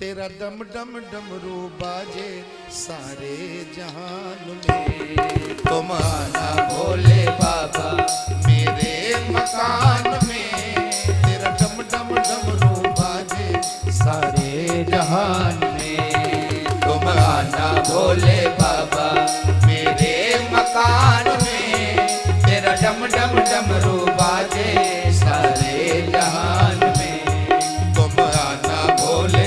तेरा डम डम डमरू बाजे सारे जहान में। तुम आना भोले बाबा मेरे मकान में। तेरा डम डम डमरू बाजे सारे जहान में। तुम आना भोले बाबा मेरे मकान में। तेरा डम डम डमरू बाजे सारे जहान में। तुम आना भोले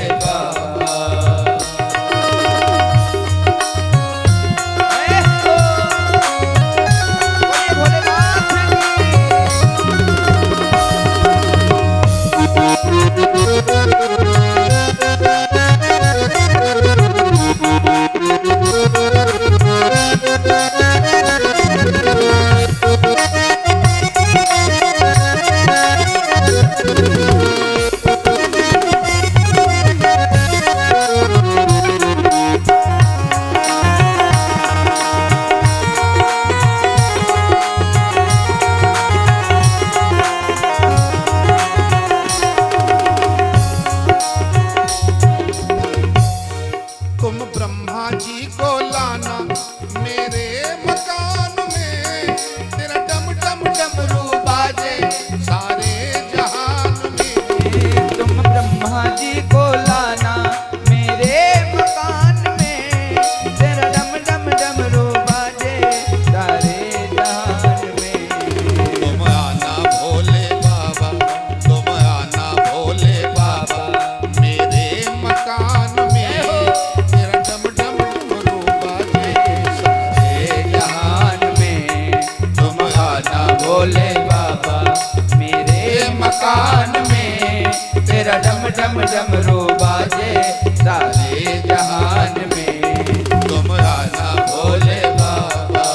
डम डमरू बाजे सारे जहान में। तुम आना भोले बाबा।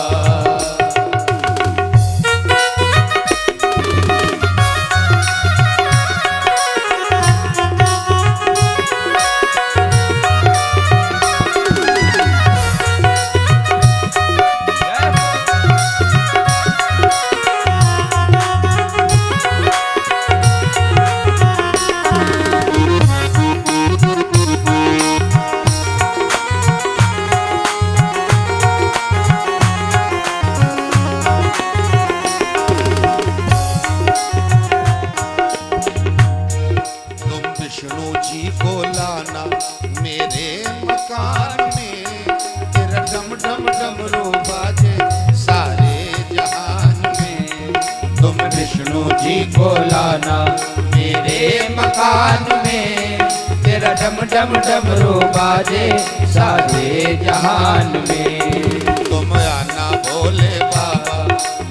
विष्णु जी को लाना मेरे मकान में। तेरा डम डम डमरू बाजे सारे जहान में। तुम विष्णु जी को लाना मेरे मकान में। तेरा डम डम डमरू बाजे सारे जहान में। तुम आना भोले बाबा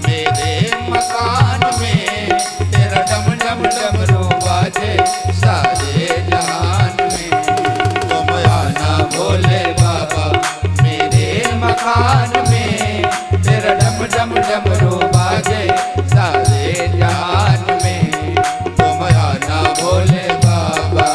मेरे मकान में। तेरा डम डम डमरू बाजे सारे जहान में। तुम आना भोले बाबा मेरे मकान में। तेरा डम डम डमरू बाजे सारे जहान में। तुम आना भोले बाबा।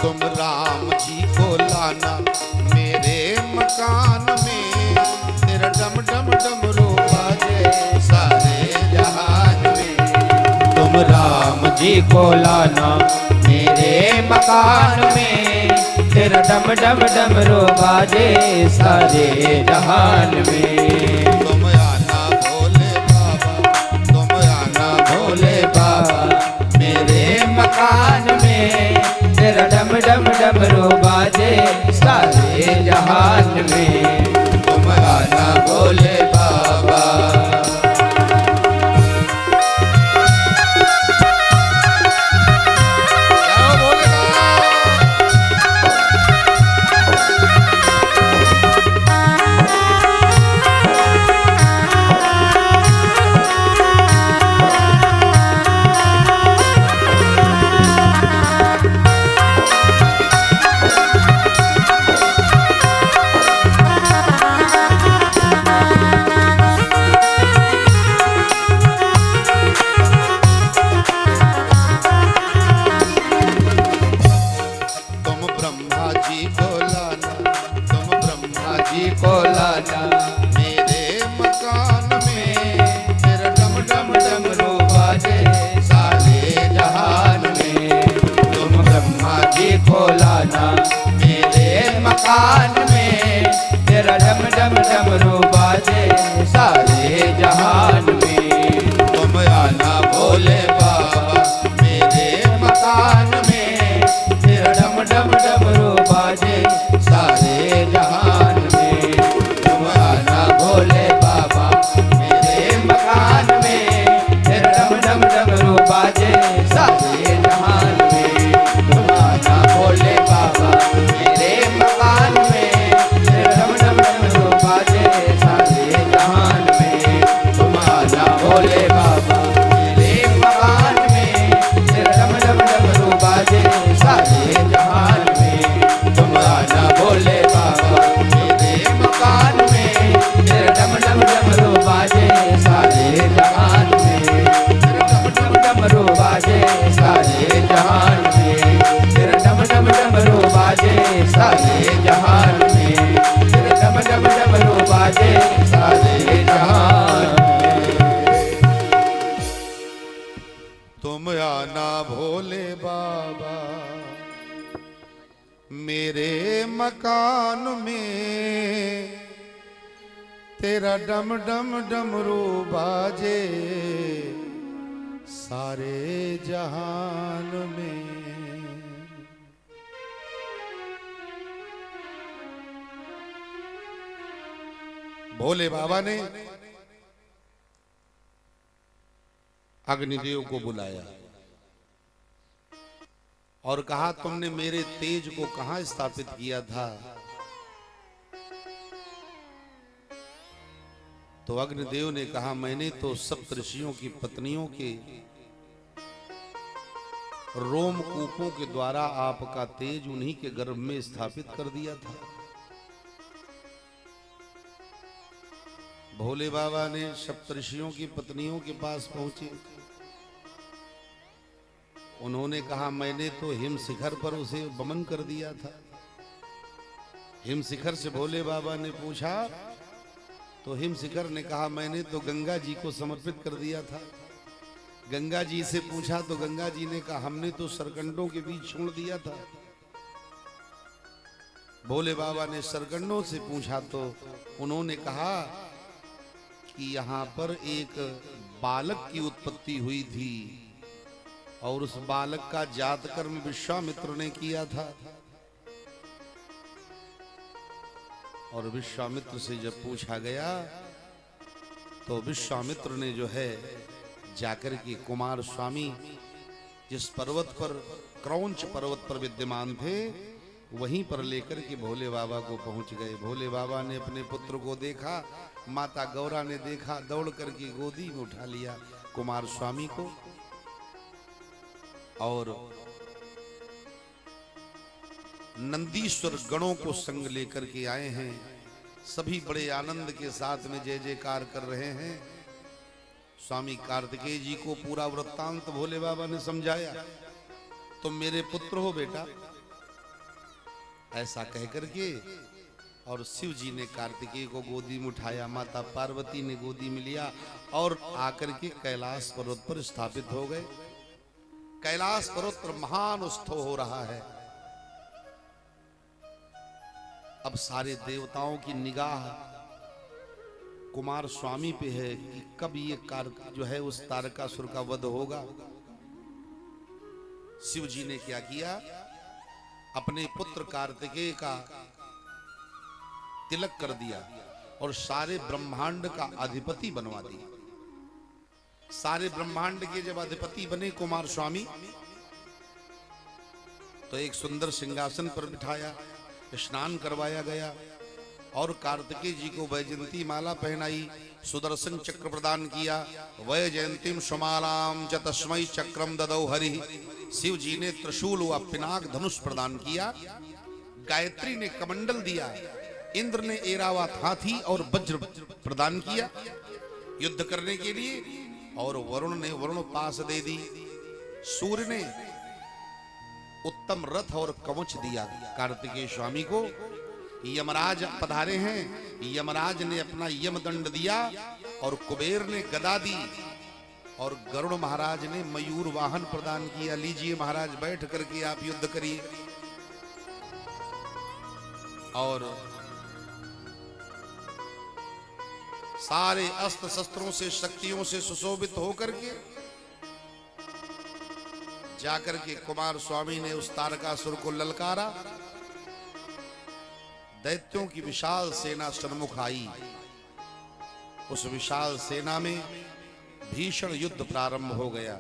तुम राम जी को लाना मेरे मकान में। तेरा डम डम डमरू बाजे सारे जहान में। तुम राम जी को लाना मेरे मकान में। तेरा डम डम डमरू बाजे सारे जहान में। तुम आना भोले बाबा। तुम आना भोले बाबा मेरे मकान में। तेरा डम डम डमरू बाजे सारे जहान में। तुम आना भोले बाबा। तेरा डम डम डमरू बाजे सारे जहान में। तुम आना भोले बाबा मेरे मकान में, तेरा डम डम डमरू बाजे सारे जहान में। तुम आना भोले बाबा मेरे मकान में, तेरा डम डम डमरू बाजे सारे जहान में। तुम आना भोले बाबा मेरे मकान में, तेरा डम डम डमरू बाजे सारे जहान में। तुम आना भोले बाबा मेरे मकान में, तेरा डम डम डमरू बाजे सारे जहान में। तुम आना भोले बाबा मेरे मकान में, तेरा डम डम डमरू बाजे सारे जहान में। तेरा डम डम डमरू बाजे सारे जहान में। तेरा डम डम डमरू बाजे सारे जहान में। तेरा डम डम डमरू बाजे सारे जहान में। तुम आना भोले बाबा मेरे मकान में, तेरा डम डम डमरू बाजे सारे जहान में। भोले बाबा ने अग्निदेव को बुलाया और कहा, तुमने मेरे तेज को कहां स्थापित किया था? तो अग्निदेव ने कहा, मैंने तो सप्त ऋषियों की पत्नियों के रोमकूपों के द्वारा आपका तेज उन्हीं के गर्भ में स्थापित कर दिया था। भोले बाबा ने सप्तऋषियों की पत्नियों के पास पहुंचे। उन्होंने कहा, मैंने तो हिम शिखर पर उसे वमन कर दिया था। हिम शिखर से भोले बाबा ने पूछा तो हिम शिखर ने कहा, मैंने तो गंगा जी को समर्पित कर दिया था। गंगा जी से पूछा तो गंगा जी ने कहा, हमने तो सरकंडों के बीच छोड़ दिया था। भोले बाबा ने सरकंडों से पूछा तो उन्होंने कहा कि यहाँ पर एक बालक की उत्पत्ति हुई थी और उस बालक का जात कर्म विश्वामित्र ने किया था। और विश्वामित्र से जब पूछा गया तो विश्वामित्र ने जो है जाकर के कुमार स्वामी जिस पर्वत पर क्रौंच पर्वत पर विद्यमान थे वहीं पर लेकर के भोले बाबा को पहुंच गए। भोले बाबा ने अपने पुत्र को देखा, माता गौरा ने देखा, दौड़ करके गोदी में उठा लिया कुमार स्वामी को और नंदीश्वर गणों को संग लेकर के आए हैं। सभी बड़े आनंद के साथ में जय जयकार कर रहे हैं। स्वामी कार्तिकेय जी को पूरा वृत्तांत भोले बाबा ने समझाया। तुम मेरे पुत्र हो बेटा, ऐसा कह करके और शिव जी ने कार्तिकेय को गोदी में उठाया, माता पार्वती ने गोदी में लिया और आकर के कैलाश पर्वत पर स्थापित हो गए। कैलाश पर्वत पर महान उत्सव हो रहा है। अब सारे देवताओं की निगाह कुमार स्वामी पे है कि कब ये जो है उस तारकासुर का वध होगा। शिव जी ने क्या किया, अपने पुत्र कार्तिकेय का तिलक कर दिया और सारे ब्रह्मांड का अधिपति बनवा दिया। सारे ब्रह्मांड के जब अधिपति बने कुमार स्वामी तो एक सुंदर सिंहासन पर बिठाया, स्नान करवाया गया और कार्तिकेय जी को वैजयंती माला पहनाई, सुदर्शन चक्र प्रदान किया। वैजयंतीम स्वमालाम च तस्मै चक्रम ददौ हरि। शिव जी ने त्रिशूल व पिनाक धनुष प्रदान किया। गायत्री ने कमंडल दिया। इंद्र ने एरावत हाथी और वज्र प्रदान किया युद्ध करने के लिए। और वरुण ने वरुण पास दे दी। सूर्य ने उत्तम रथ और कवच दिया कार्तिकेय स्वामी को। यमराज पधारे हैं, यमराज ने अपना यमदंड दिया और कुबेर ने गदा दी और गरुड़ महाराज ने मयूर वाहन प्रदान किया। लीजिए महाराज, बैठ करके आप युद्ध करिए। और सारे अस्त्र शस्त्रों से शक्तियों से सुशोभित होकर के जाकर के कुमार स्वामी ने उस तारकासुर को ललकारा। दैत्यों की विशाल सेना सन्मुख आई। उस विशाल सेना में भीषण युद्ध प्रारंभ हो गया।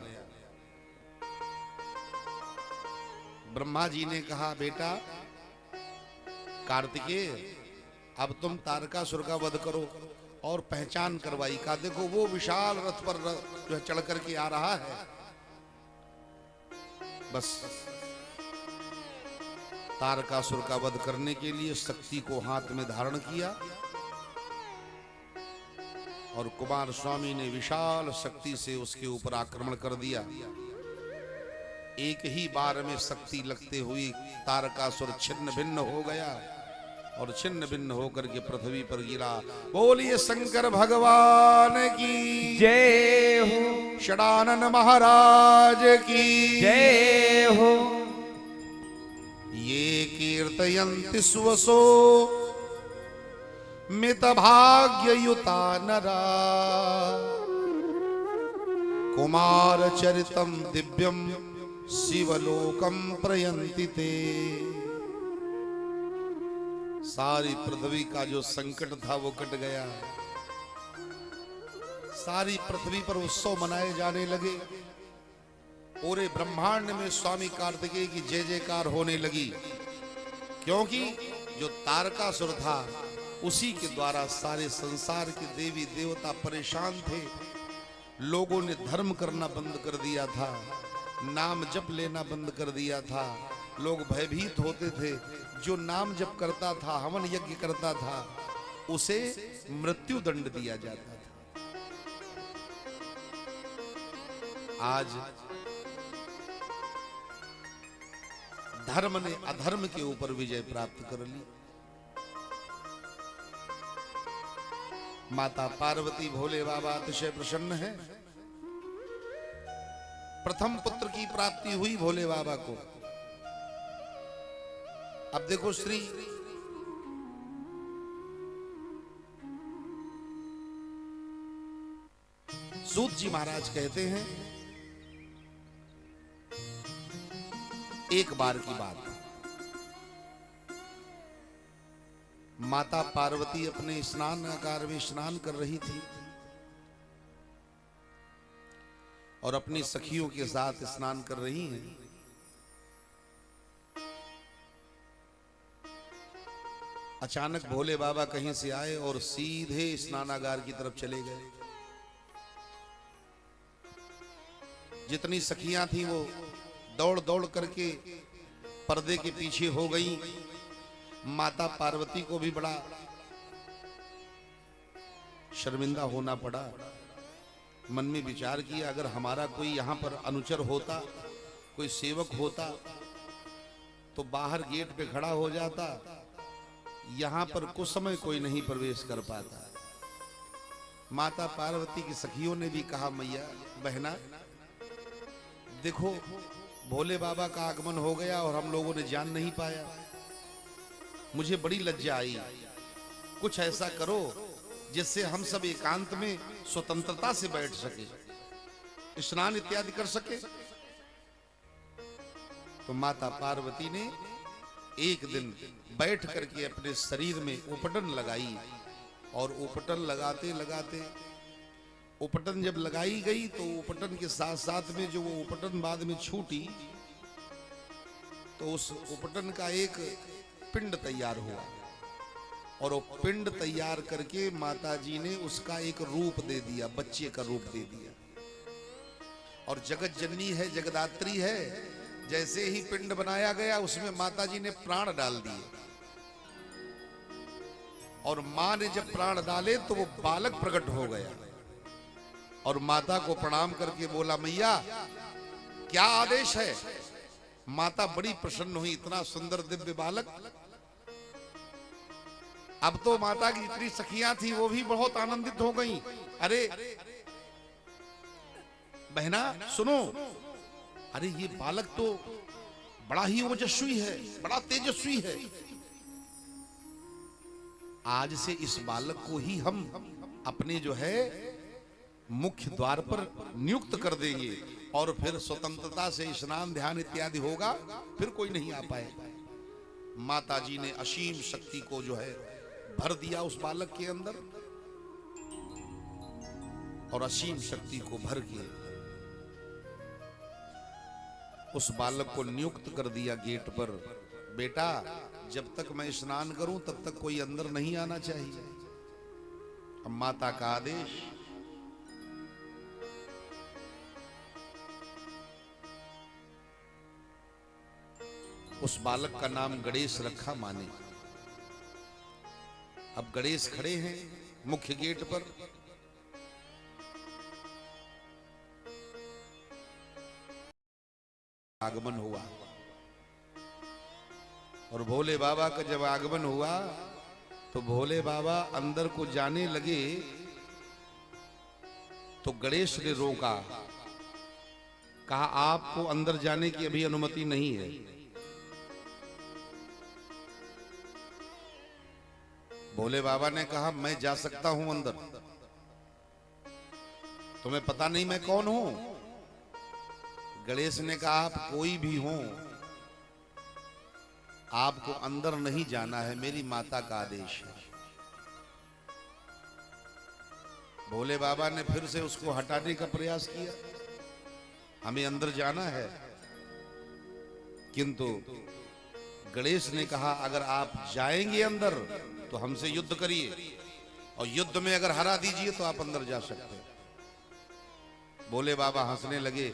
ब्रह्मा जी ने कहा, बेटा कार्तिकेय, अब तुम तारकासुर का वध करो। और पहचान करवाई का, देखो वो विशाल रथ पर जो चढ़ करके आ रहा है। बस तारकासुर का वध करने के लिए शक्ति को हाथ में धारण किया और कुमार स्वामी ने विशाल शक्ति से उसके ऊपर आक्रमण कर दिया। एक ही बार में शक्ति लगते हुए तारकासुर छिन्न भिन्न हो गया और छिन्न भिन्न होकर के पृथ्वी पर गिरा। बोलिए शंकर भगवान की जय हो, षडानन महाराज की जय हो। ये कीर्तयन्ति सुवसो मित भाग्ययुता नरा कुमार चरितम दिव्यम शिवलोकम प्रयन्ति ते। सारी पृथ्वी का जो संकट था वो कट गया। सारी पृथ्वी पर उत्सव मनाए जाने लगे। पूरे ब्रह्मांड में स्वामी कार्तिकेय की जय जयकार होने लगी, क्योंकि जो तारकासुर था उसी के द्वारा सारे संसार के देवी देवता परेशान थे। लोगों ने धर्म करना बंद कर दिया था, नाम जप लेना बंद कर दिया था। लोग भयभीत होते थे। जो नाम जप करता था, हवन यज्ञ करता था, उसे मृत्यु दंड दिया जाता था। आज धर्म ने अधर्म के ऊपर विजय प्राप्त कर ली। माता पार्वती भोले बाबा अतिशय प्रसन्न है। प्रथम पुत्र की प्राप्ति हुई भोले बाबा को। अब देखो श्री सूत जी महाराज कहते हैं, एक बार की बात, माता पार्वती अपने स्नानागार में स्नान कर रही थी और अपनी सखियों के साथ स्नान कर रही हैं। अचानक भोले बाबा कहीं से आए और सीधे स्नानागार की तरफ चले गए। जितनी सखियां थी वो दौड़ दौड़ करके पर्दे के पीछे हो गई। माता पार्वती को भी बड़ा शर्मिंदा होना पड़ा। मन में विचार किया, अगर हमारा कोई यहाँ पर अनुचर होता, कोई सेवक होता, तो बाहर गेट पे खड़ा हो जाता, यहाँ पर कुछ समय कोई नहीं प्रवेश कर पाता। माता पार्वती की सखियों ने भी कहा, मैया बहना देखो, भोले बाबा का आगमन हो गया और हम लोगों ने जान नहीं पाया। मुझे बड़ी लज्जा आई। कुछ ऐसा करो जिससे हम सब एकांत में स्वतंत्रता से बैठ सके, स्नान इत्यादि कर सके। तो माता पार्वती ने एक दिन बैठ करके अपने शरीर में उपटन लगाई और उपटन लगाते लगाते, उपटन जब लगाई गई तो उपटन के साथ साथ में जो वो उपटन बाद में छूटी तो उस उपटन का एक पिंड तैयार हुआ और वो पिंड तैयार करके माता जी ने उसका एक रूप दे दिया, बच्चे का रूप दे दिया। और जगत जननी है, जगदात्री है, जैसे ही पिंड बनाया गया उसमें माता जी ने प्राण डाल दिए और मां ने जब प्राण डाले तो वो बालक प्रकट हो गया और माता को प्रणाम करके बोला, मैया क्या आदेश है। माता बड़ी प्रसन्न हुई, इतना सुंदर दिव्य बालक। अब तो माता की जितनी सखियां थी वो भी बहुत आनंदित हो गईं। अरे बहना सुनो, अरे ये बालक तो बड़ा ही ओजस्वी है, बड़ा तेजस्वी है। आज से इस बालक को ही हम अपने जो है मुख्य द्वार पर नियुक्त कर देंगे और फिर स्वतंत्रता से स्नान ध्यान इत्यादि होगा, फिर कोई नहीं आ पाएगा। माता जी ने असीम शक्ति को जो है भर दिया उस बालक के अंदर, और असीम शक्ति को भर के उस बालक को नियुक्त कर दिया गेट पर। बेटा, जब तक मैं स्नान करूं तब तक कोई अंदर नहीं आना चाहिए। अब माता का आदेश। उस बालक का नाम गणेश रखा माने। अब गणेश खड़े हैं मुख्य गेट पर। आगमन हुआ और भोले बाबा का जब आगमन हुआ तो भोले बाबा अंदर को जाने लगे तो गणेश ने रोका, कहा आपको अंदर जाने की अभी अनुमति नहीं है। भोले बाबा ने कहा मैं जा सकता हूं अंदर, तुम्हें पता नहीं मैं कौन हूं? गणेश ने कहा आप कोई भी हो, आपको अंदर नहीं जाना है, मेरी माता का आदेश है। भोले बाबा ने फिर से उसको हटाने का प्रयास किया, हमें अंदर जाना है, किंतु गणेश ने कहा अगर आप जाएंगे अंदर तो हमसे युद्ध करिए, और युद्ध में अगर हरा दीजिए तो आप अंदर जा सकते हैं। भोले बाबा हंसने लगे,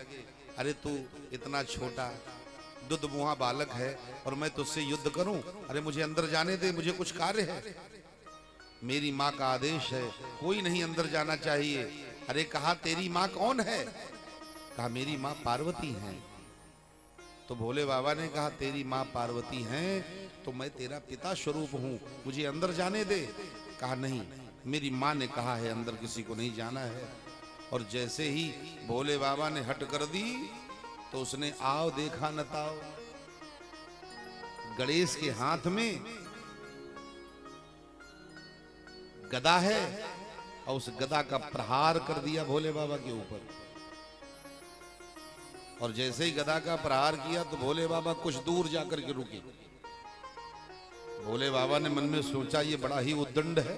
अरे तू इतना छोटा दुधमुहा बालक है और मैं तुझसे युद्ध करूं? अरे मुझे अंदर जाने दे, मुझे कुछ कार्य है, मेरी माँ का आदेश है, कोई नहीं अंदर जाना चाहिए। अरे कहा तेरी माँ कौन है? कहा मेरी माँ पार्वती है। तो भोले बाबा ने कहा तेरी माँ पार्वती है तो मैं तेरा पिता स्वरूप हूं, मुझे अंदर जाने दे। कहा नहीं, मेरी माँ ने कहा है अंदर किसी को नहीं जाना है। और जैसे ही भोले बाबा ने हट कर दी तो उसने आओ देखा न ताओ, गणेश के हाथ में गदा है और उस गदा का प्रहार कर दिया भोले बाबा के ऊपर। और जैसे ही गदा का प्रहार किया तो भोले बाबा कुछ दूर जाकर के रुके। भोले बाबा ने मन में सोचा ये बड़ा ही उद्दंड है।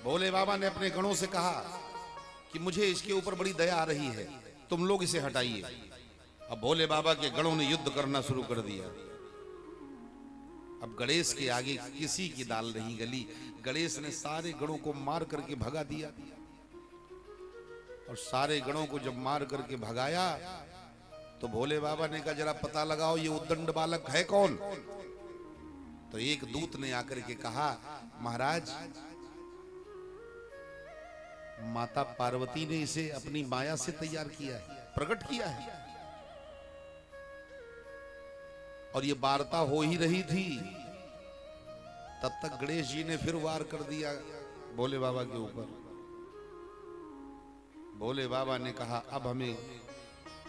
भोले बाबा ने अपने गणों से कहा कि मुझे इसके ऊपर बड़ी दया आ रही है, तुम लोग इसे हटाइए। अब भोले बाबा के गणों ने युद्ध करना शुरू कर दिया। अब गणेश के आगे किसी की दाल नहीं गली, गणेश ने सारे गणों को मार करके भगा दिया। और सारे गणों को जब मार करके भगाया तो भोले बाबा ने कहा जरा पता लगाओ ये उद्दंड बालक है कौन? तो एक दूत ने आकर के कहा महाराज, माता पार्वती ने इसे अपनी माया से तैयार किया है, प्रकट किया है। और ये वार्ता हो ही रही थी तब तक गणेश जी ने फिर वार कर दिया भोले बाबा के ऊपर। भोले बाबा ने कहा अब हमें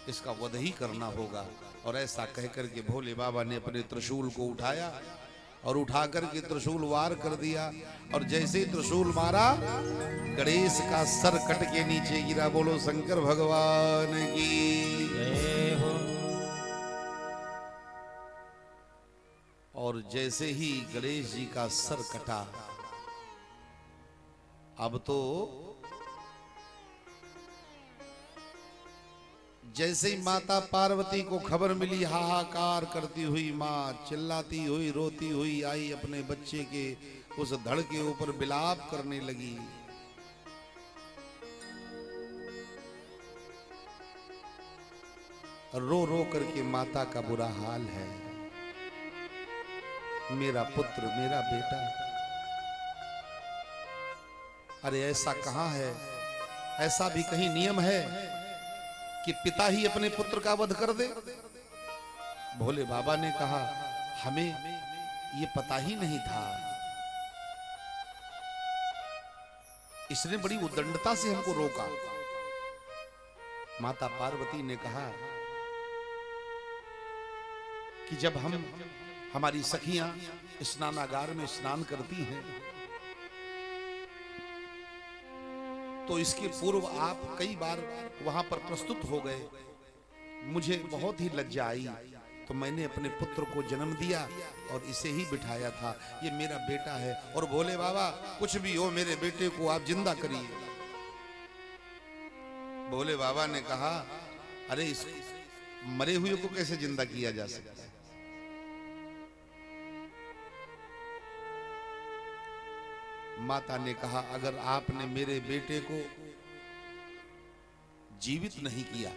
इसका वध ही करना होगा। और ऐसा कहकर के भोले बाबा ने अपने त्रिशूल को उठाया और उठा करके त्रिशूल वार कर दिया। और जैसे ही त्रिशूल मारा गणेश का सर कट के नीचे गिरा। बोलो शंकर भगवान की जय हो। और जैसे ही गणेश जी का सर कटा, अब तो जैसे ही माता पार्वती को खबर मिली, हाहाकार करती हुई माँ चिल्लाती हुई रोती हुई आई, अपने बच्चे के उस धड़ के ऊपर विलाप करने लगी। रो रो करके माता का बुरा हाल है, मेरा पुत्र, मेरा बेटा। अरे ऐसा कहां है, ऐसा भी कहीं नियम है कि पिता ही अपने पुत्र का वध कर दे? भोले बाबा ने कहा हमें ये पता ही नहीं था, इसने बड़ी उद्दंडता से हमको रोका। माता पार्वती ने कहा कि जब हमारी सखियां स्नानागार में स्नान करती हैं तो इसके पूर्व आप कई बार वहां पर प्रस्तुत हो गए, मुझे बहुत ही लज्जा आई, तो मैंने अपने पुत्र को जन्म दिया और इसे ही बिठाया था, ये मेरा बेटा है। और भोले बाबा कुछ भी हो मेरे बेटे को आप जिंदा करिए। भोले बाबा ने कहा, अरे इस मरे हुए को कैसे जिंदा किया जा सकता है? माता ने कहा, अगर आपने मेरे बेटे को जीवित नहीं किया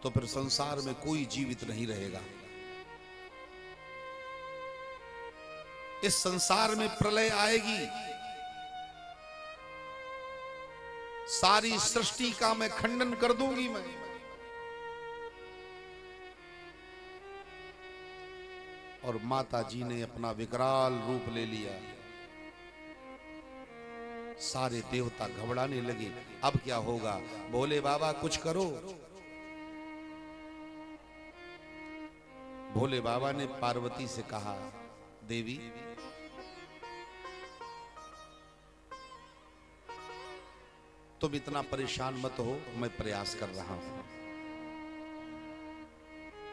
तो फिर संसार में कोई जीवित नहीं रहेगा। इस संसार में प्रलय आएगी, सारी सृष्टि का मैं खंडन कर दूंगी मैं। और माता जी ने अपना विकराल रूप ले लिया। सारे देवता घबराने लगे, अब क्या होगा? भोले बाबा कुछ करो। भोले बाबा ने पार्वती से कहा, देवी तुम इतना परेशान मत हो, मैं प्रयास कर रहा हूं।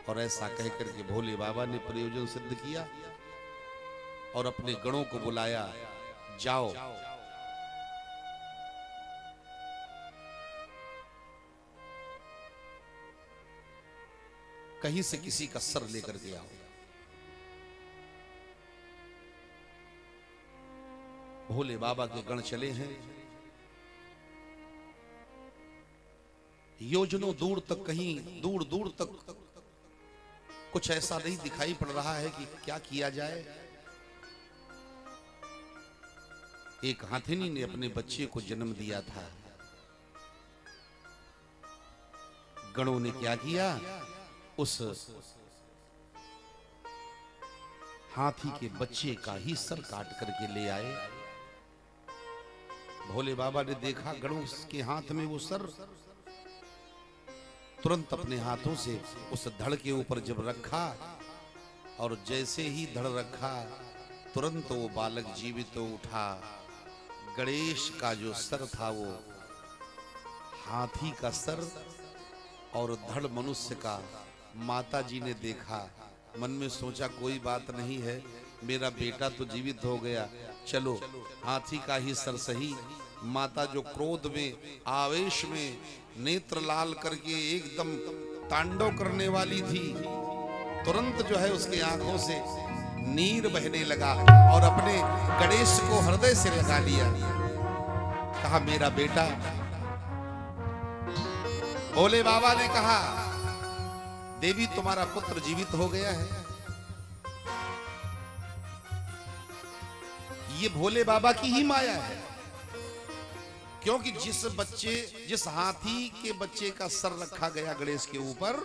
और ऐसा कहकर के भोले बाबा ने प्रयोजन सिद्ध किया और अपने गणों को बुलाया, जाओ कहीं से किसी का सर लेकर के आओ। भोले बाबा के गण चले हैं, योजनों दूर तक, कहीं दूर दूर तक कुछ ऐसा नहीं दिखाई पड़ रहा है कि क्या किया जाए। एक हाथिनी ने अपने बच्चे को जन्म दिया था। गणों ने क्या किया, उस हाथी के बच्चे का ही सर काट करके ले आए। भोले बाबा ने देखा गणों के हाथ में वो सर, तुरंत अपने हाथों से उस धड़ के ऊपर जब रखा और जैसे ही धड़ रखा तुरंत वो बालक जीवित हो उठा। गणेश का जो सर था वो हाथी का सर और धड़ मनुष्य का। माता जी ने देखा, मन में सोचा कोई बात नहीं है, मेरा बेटा तो जीवित हो गया, चलो हाथी का ही सर सही। माता जो क्रोध में, आवेश में नेत्र लाल करके एकदम तांडव करने वाली थी, तुरंत जो है उसके आंखों से नीर बहने लगा और अपने गणेश को हृदय से लगा लिया। कहा मेरा बेटा। भोले बाबा ने कहा, देवी तुम्हारा पुत्र जीवित हो गया है। ये भोले बाबा की ही माया है, क्योंकि जिस हाथी के बच्चे का सर रखा गया गणेश के ऊपर,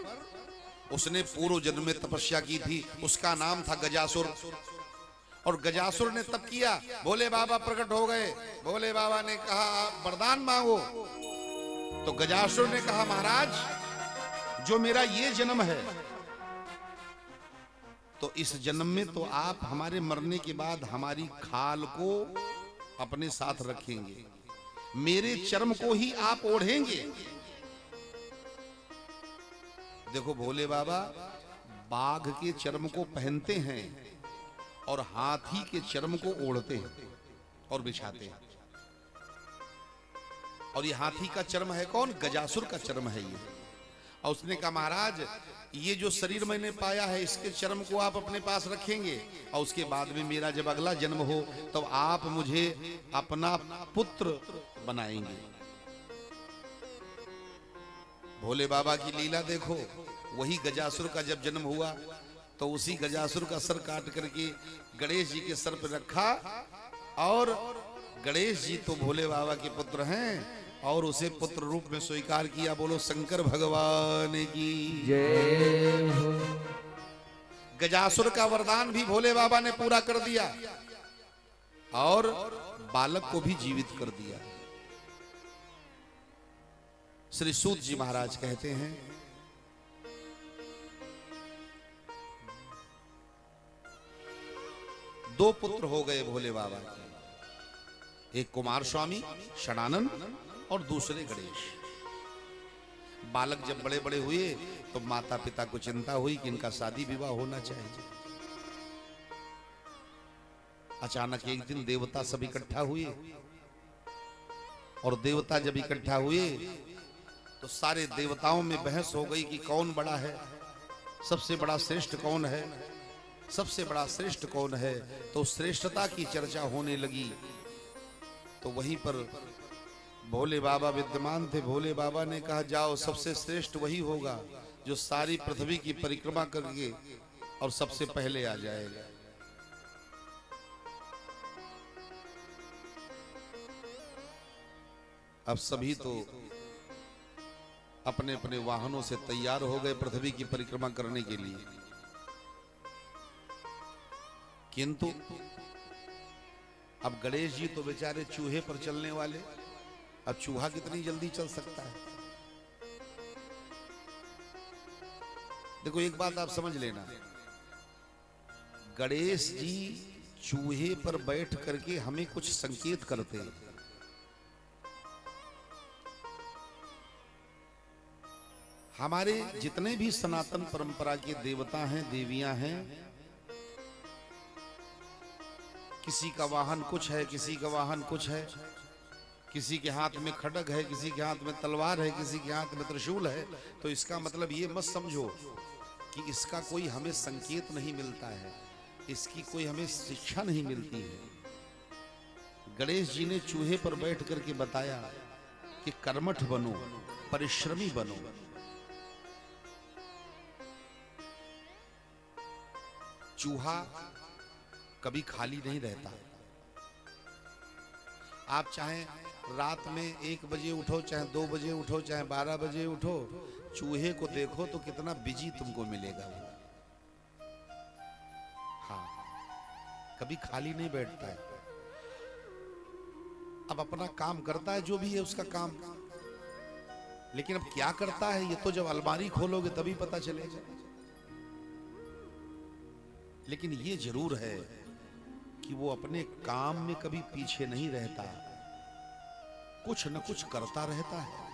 उसने पूर्व जन्म में तपस्या की थी, उसका नाम था गजासुर। और गजासुर ने तप किया, भोले बाबा प्रकट हो गए। भोले बाबा ने कहा आप वरदान मांगो। तो गजासुर ने कहा महाराज जो मेरा ये जन्म है, तो इस जन्म में तो आप हमारे मरने के बाद हमारी खाल को अपने साथ रखेंगे, मेरे चर्म को ही आप ओढ़ेंगे। देखो भोले बाबा बाघ के चर्म को पहनते हैं और हाथी के चर्म को ओढ़ते हैं और बिछाते हैं। और ये हाथी का चर्म है कौन? गजासुर का चर्म है ये। और उसने कहा महाराज ये जो शरीर मैंने पाया है इसके चर्म को आप अपने पास रखेंगे और उसके बाद में मेरा जब अगला जन्म हो तब आप मुझे अपना पुत्र बनाएंगे। भोले बाबा की लीला देखो, वही गजासुर का जब जन्म हुआ तो उसी गजासुर का सर काट करके गणेश जी के सर पर रखा। और गणेश जी तो भोले बाबा के पुत्र हैं और उसे पुत्र रूप में स्वीकार किया। बोलो शंकर भगवान की जय हो। गजासुर का वरदान भी भोले बाबा ने पूरा कर दिया और बालक को भी जीवित कर दिया। श्री सूत जी महाराज कहते हैं दो पुत्र हो गए भोले बाबा के। एक कुमार स्वामी षडानंद और दूसरे गणेश। बालक जब बड़े बड़े हुए तो माता पिता को चिंता हुई कि इनका शादी विवाह होना चाहिए। अचानक एक दिन देवता सब इकट्ठा हुए, और देवता जब इकट्ठा हुए तो सारे देवताओं में बहस हो गई कि कौन बड़ा है, सबसे बड़ा श्रेष्ठ कौन है, सबसे बड़ा श्रेष्ठ कौन है। तो श्रेष्ठता की चर्चा होने लगी। तो वहीं पर भोले बाबा विद्यमान थे। भोले बाबा ने कहा, जाओ, सबसे श्रेष्ठ वही होगा जो सारी पृथ्वी की परिक्रमा करके और सबसे पहले आ जाएगा। अब सभी तो अपने अपने वाहनों से तैयार हो गए पृथ्वी की परिक्रमा करने के लिए, किंतु अब गणेश जी तो बेचारे चूहे पर चलने वाले। अब चूहा कितनी जल्दी चल सकता है? देखो, एक बात आप समझ लेना, गणेश जी चूहे पर बैठ करके हमें कुछ संकेत करते हैं। हमारे जितने भी सनातन परंपरा के देवता हैं, देवियां हैं, किसी का वाहन कुछ है, किसी का वाहन कुछ है, किसी के हाथ में खड्ग है, किसी के हाथ में तलवार है, किसी के हाथ में त्रिशूल है। तो इसका मतलब ये मत समझो कि इसका कोई हमें संकेत नहीं मिलता है, इसकी कोई हमें शिक्षा नहीं मिलती है। गणेश जी ने चूहे पर बैठ करके बताया कि कर्मठ बनो, परिश्रमी बनो। चूहा कभी खाली नहीं रहता। आप चाहे रात में 1 बजे उठो, चाहे 2 बजे उठो, चाहे 12 बजे उठो, चूहे को देखो तो कितना बिजी तुमको मिलेगा वो। हाँ, कभी खाली नहीं बैठता है। अब अपना काम करता है, जो भी है उसका काम, लेकिन अब क्या करता है ये तो जब अलमारी खोलोगे तभी पता चलेगा। लेकिन ये जरूर है कि वो अपने काम में कभी पीछे नहीं रहता, कुछ न कुछ करता रहता है।